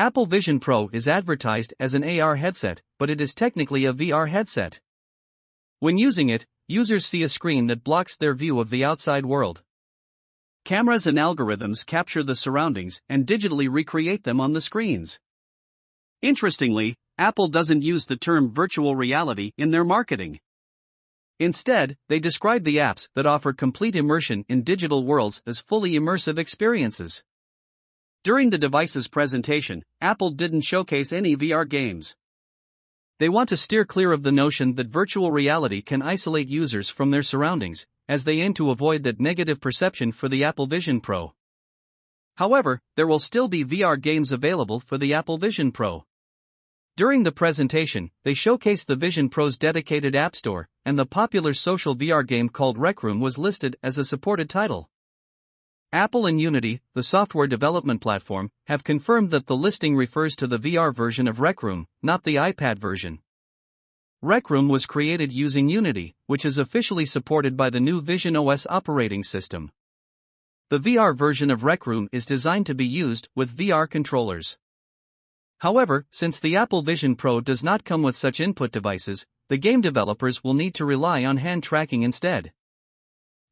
Apple Vision Pro is advertised as an AR headset, but it is technically a VR headset. When using it, users see a screen that blocks their view of the outside world. Cameras and algorithms capture the surroundings and digitally recreate them on the screens. Interestingly, Apple doesn't use the term virtual reality in their marketing. Instead, they describe the apps that offer complete immersion in digital worlds as fully immersive experiences. During the device's presentation, Apple didn't showcase any VR games. They want to steer clear of the notion that virtual reality can isolate users from their surroundings, as they aim to avoid that negative perception for the Apple Vision Pro. However, there will still be VR games available for the Apple Vision Pro. During the presentation, they showcased the Vision Pro's dedicated App Store, and the popular social VR game called Rec Room was listed as a supported title. Apple and Unity, the software development platform, have confirmed that the listing refers to the VR version of Rec Room, not the iPad version. Rec Room was created using Unity, which is officially supported by the new Vision OS operating system. The VR version of Rec Room is designed to be used with VR controllers. However, since the Apple Vision Pro does not come with such input devices, the game developers will need to rely on hand tracking instead.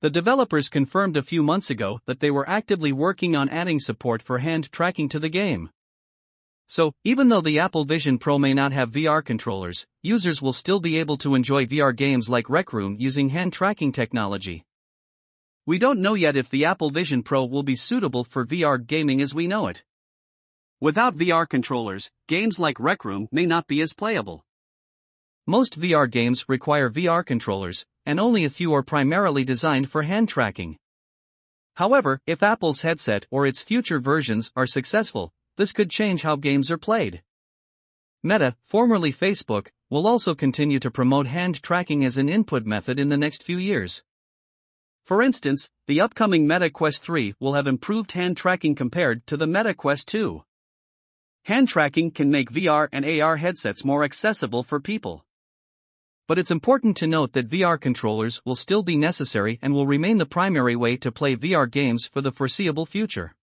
The developers confirmed a few months ago that they were actively working on adding support for hand tracking to the game. So, even though the Apple Vision Pro may not have VR controllers, users will still be able to enjoy VR games like Rec Room using hand tracking technology. We don't know yet if the Apple Vision Pro will be suitable for VR gaming as we know it. Without VR controllers, games like Rec Room may not be as playable. Most VR games require VR controllers, and only a few are primarily designed for hand tracking. However, if Apple's headset or its future versions are successful, this could change how games are played. Meta, formerly Facebook, will also continue to promote hand tracking as an input method in the next few years. For instance, the upcoming Meta Quest 3 will have improved hand tracking compared to the Meta Quest 2. Hand tracking can make VR and AR headsets more accessible for people. But it's important to note that VR controllers will still be necessary and will remain the primary way to play VR games for the foreseeable future.